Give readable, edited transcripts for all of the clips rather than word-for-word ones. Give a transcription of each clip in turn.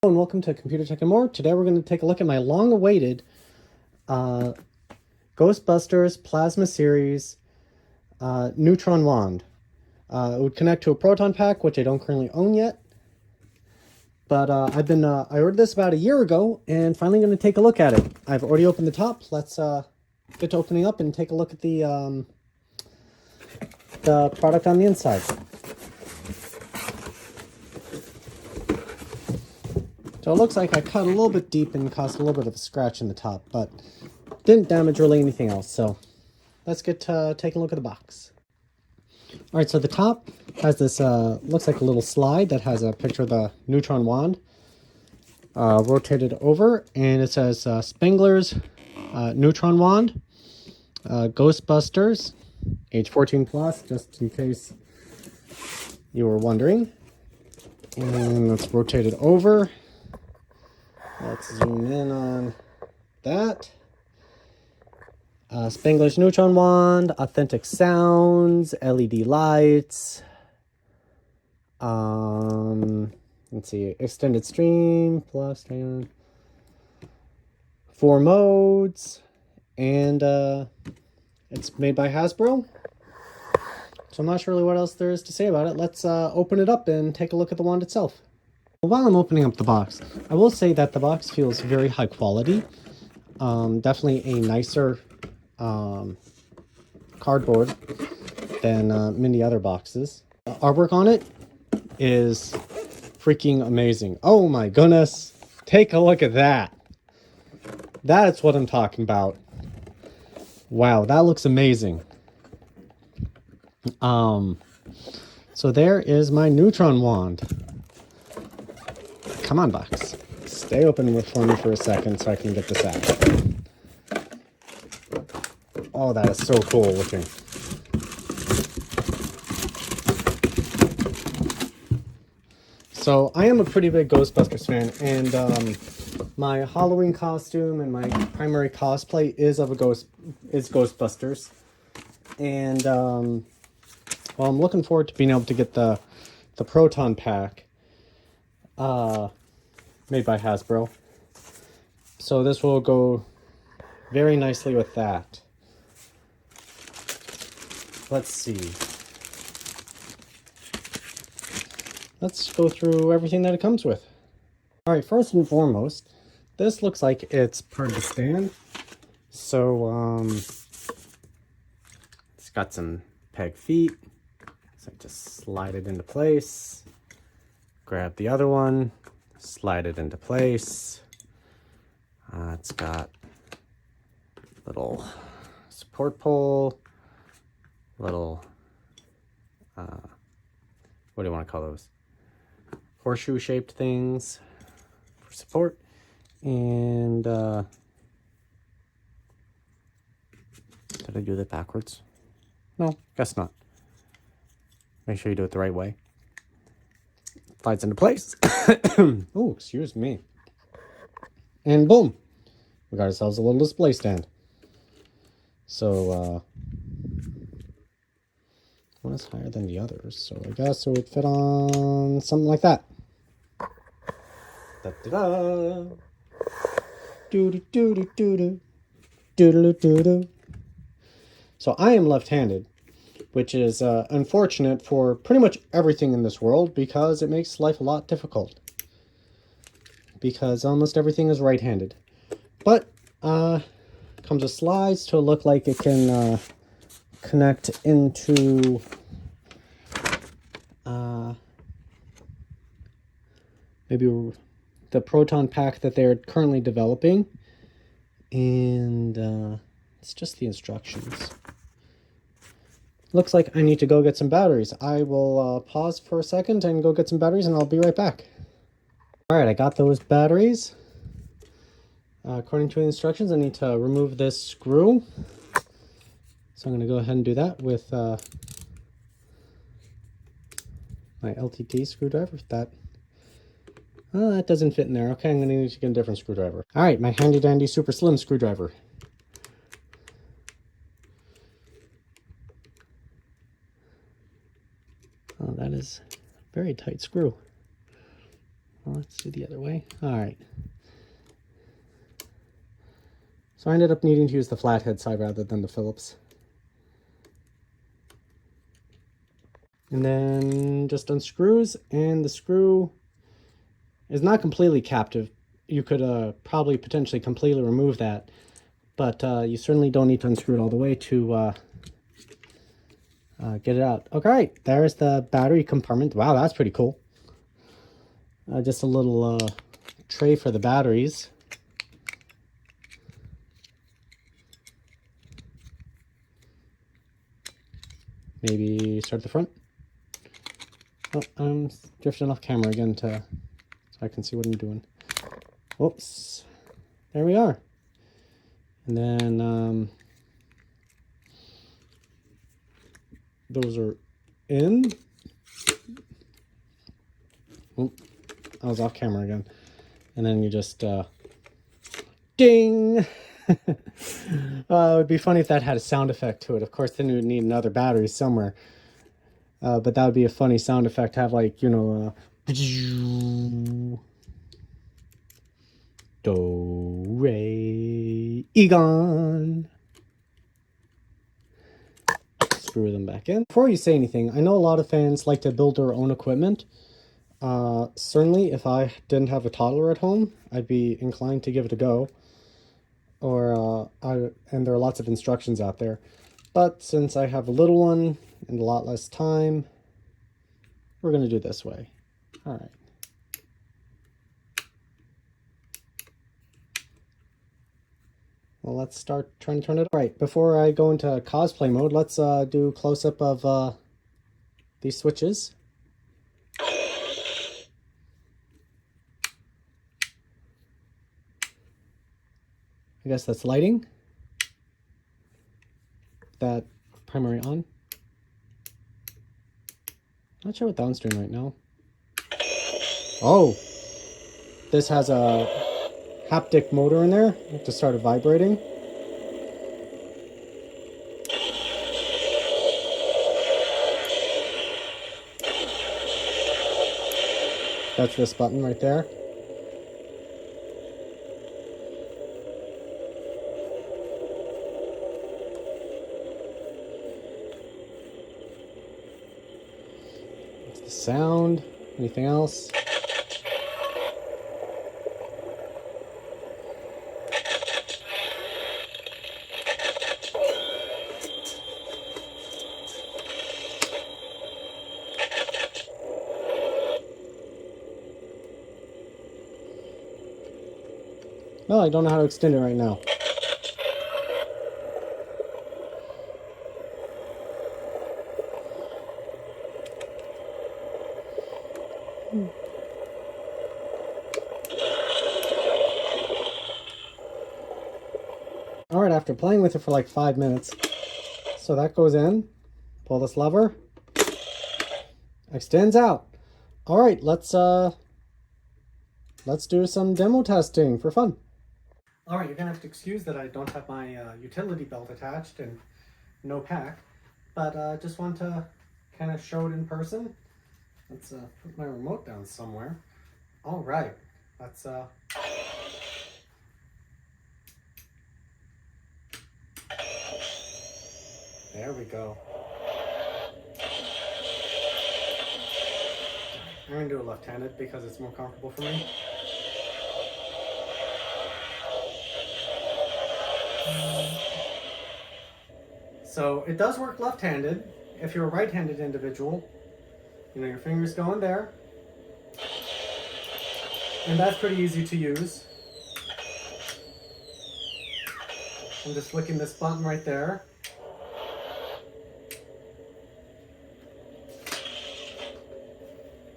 And welcome to Computer Tech and More. Today we're going to take a look at my long-awaited GhostBusters Plasma Series Neutron Wand. It would connect to a proton pack, which I don't currently own yet. But I ordered this about a year ago, and finally going to take a look at it. I've already opened the top. Let's get to opening up and take a look at the product on the inside. So it looks like I cut a little bit deep and caused a little bit of a scratch in the top, but didn't damage really anything else. So let's get to taking a look at the box. All right, so the top has this, looks like a little slide that has a picture of the neutron wand rotated over, and it says Spengler's Neutron Wand, GhostBusters, age 14 plus, just in case you were wondering. And let's rotate it over. Let's zoom in on that. Spengler's Neutron Wand, authentic sounds, LED lights. Let's see, extended stream, plus 4 modes, and it's made by Hasbro. So I'm not sure really what else there is to say about it. Let's open it up and take a look at the wand itself. While I'm opening up the box, I will say that the box feels very high quality. Definitely a nicer cardboard than many other boxes. Artwork on it is freaking amazing. Oh my goodness. Take a look at that. That's what I'm talking about. Wow, that looks amazing. So there is my neutron wand. Come on, box. Stay open for me for a second so I can get this out. Oh, that is so cool looking. So I am a pretty big Ghostbusters fan, and my Halloween costume and my primary cosplay is Ghostbusters. And well, I'm looking forward to being able to get the proton pack made by Hasbro. So this will go very nicely with that. Let's see. Let's go through everything that it comes with. All right, first and foremost, this looks like it's part of the stand. So it's got some peg feet. So I just slide it into place. Grab the other one, slide it into place. It's got little support pole, little, what do you want to call those? Horseshoe shaped things for support. And did I do that backwards? No, guess not. Make sure you do it the right way. Slides into place. Oh, excuse me. And boom, we got ourselves a little display stand. So one is higher than the others, so I guess it would fit on something like that. Da da da. Doo doo doo doo doo doo doo doo doo. So I am left-handed, which is unfortunate for pretty much everything in this world because it makes life a lot difficult. Because almost everything is right-handed. But comes with slides to look like it can connect into maybe the proton pack that they're currently developing. And it's just the instructions. Looks like I need to go get some batteries. I will pause for a second and go get some batteries, and I'll be right back. All right, I got those batteries. According to the instructions, I need to remove this screw. So I'm going to go ahead and do that with my LTT screwdriver. That doesn't fit in there. Okay, I'm going to need to get a different screwdriver. All right, my handy dandy super slim screwdriver. Oh, that is a very tight screw. Well, let's do the other way. All right. So I ended up needing to use the flathead side rather than the Phillips. And then just unscrews, and the screw is not completely captive. You could probably potentially completely remove that, but you certainly don't need to unscrew it all the way to get it out. Okay, there's the battery compartment. Wow, that's pretty cool. Just a little tray for the batteries. Maybe start at the front. Oh, I'm drifting off camera again so I can see what I'm doing. Whoops. There we are. And then those are in. Oh, I was off camera again. And then you just ding. It would be funny if that had a sound effect to it. Of course, then you would need another battery somewhere. But that would be a funny sound effect to have, like, you know, do, re, egon. Screw them back in. Before you say anything, I know a lot of fans like to build their own equipment. Certainly, if I didn't have a toddler at home, I'd be inclined to give it a go. And there are lots of instructions out there. But since I have a little one and a lot less time, we're going to do this way. All right. Well, let's start trying to turn it. All right, before I go into cosplay mode, let's do close-up of these switches. I guess that's lighting. That primary on. Not sure what that one's doing right now. Oh, this has a haptic motor in there to start it vibrating. That's this button right there. That's the sound. Anything else? Well, I don't know how to extend it right now. All right, after playing with it for like 5 minutes, so that goes in, pull this lever, extends out. All right, let's do some demo testing for fun. All right, you're gonna have to excuse that I don't have my utility belt attached and no pack, but I just want to kind of show it in person. Let's put my remote down somewhere. All right, let's there we go. I'm gonna do it left-handed because it's more comfortable for me. So it does work left-handed. If you're a right-handed individual, you know, your fingers go in there. And that's pretty easy to use. I'm just flicking this button right there.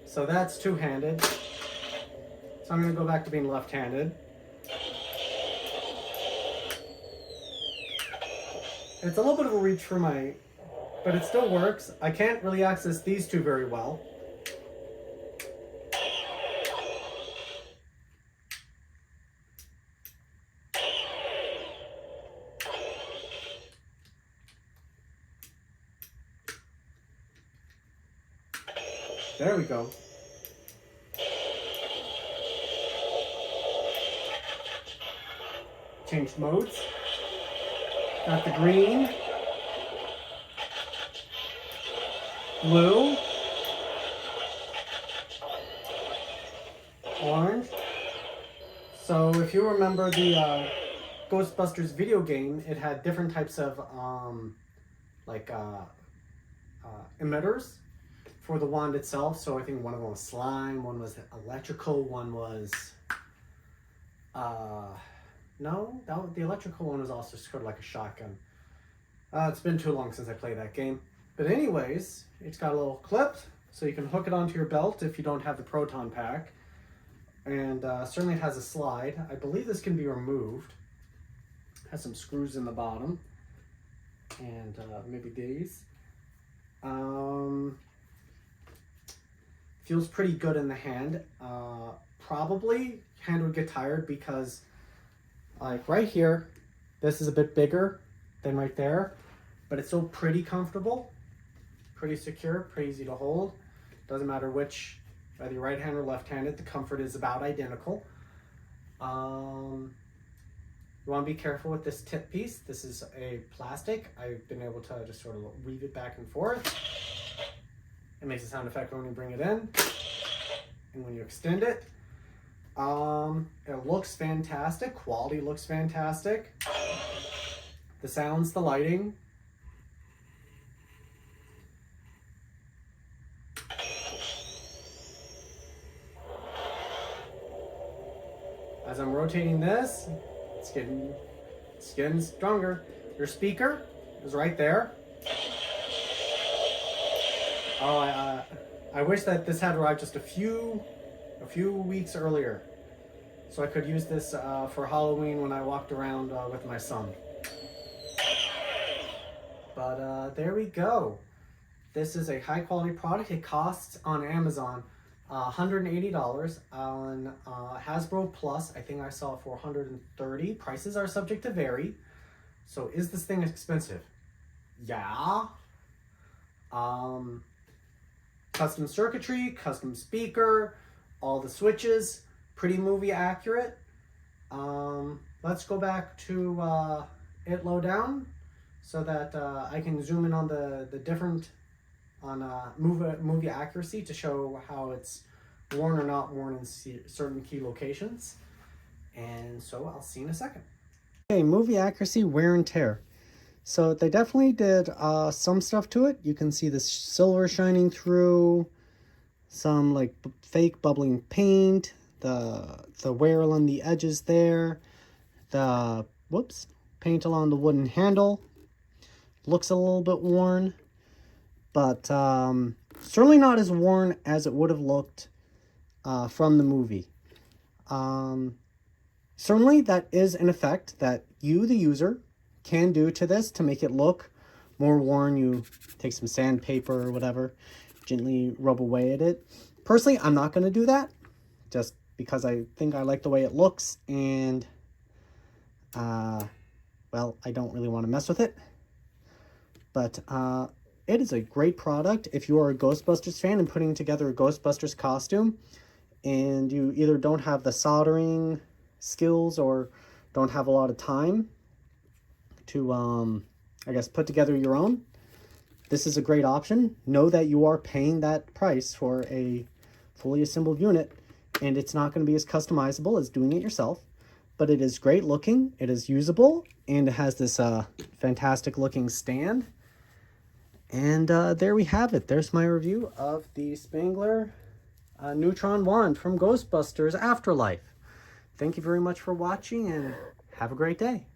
So that's two-handed. So I'm going to go back to being left-handed. It's a little bit of a reach for but it still works. I can't really access these two very well. There we go. changed modes. Got the green, blue, orange. So if you remember the GhostBusters video game, it had different types of emitters for the wand itself. So I think one of them was slime, one was electrical, one was the electrical one was also sort of like a shotgun. It's been too long since I played that game. But anyways, it's got a little clip, so you can hook it onto your belt if you don't have the proton pack. And certainly it has a slide. I believe this can be removed. Has some screws in the bottom. And maybe these. Feels pretty good in the hand. Probably hand would get tired because like right here, this is a bit bigger than right there, but it's still pretty comfortable, pretty secure, pretty easy to hold. Doesn't matter which, whether you're right-handed or left-handed, the comfort is about identical. You want to be careful with this tip piece. This is a plastic. I've been able to just sort of weave it back and forth. It makes a sound effect when you bring it in and when you extend it. It looks fantastic. Quality looks fantastic. The sounds, the lighting. As I'm rotating this, it's getting stronger. Your speaker is right there. Oh, I wish that this had arrived just a few weeks earlier, so I could use this for Halloween when I walked around with my son. But there we go. This is a high quality product. It costs on Amazon $180. On Hasbro Plus, I think I saw it for $130. Prices are subject to vary. So is this thing expensive? Yeah. Custom circuitry, custom speaker, all the switches, pretty movie accurate. Let's go back to it low down so that I can zoom in on the different on movie accuracy to show how it's worn or not worn in certain key locations. And so I'll see you in a second. Okay, movie accuracy, wear and tear. So they definitely did some stuff to it. You can see the silver shining through, some like fake bubbling paint, the wear along the edges there, the paint along the wooden handle. Looks a little bit worn, but certainly not as worn as it would have looked from the movie. Certainly that is an effect that you, the user, can do to this to make it look more worn. You take some sandpaper or whatever, gently rub away at it. Personally, I'm not going to do that just because I think I like the way it looks, and well, I don't really want to mess with it. But it is a great product if you are a Ghostbusters fan and putting together a Ghostbusters costume and you either don't have the soldering skills or don't have a lot of time to, I guess, put together your own. This is a great option. Know that you are paying that price for a fully assembled unit, and it's not going to be as customizable as doing it yourself, but it is great looking, it is usable, and it has this fantastic looking stand. And there we have it. There's my review of the Spengler Neutron Wand from Ghostbusters Afterlife. Thank you very much for watching, and have a great day.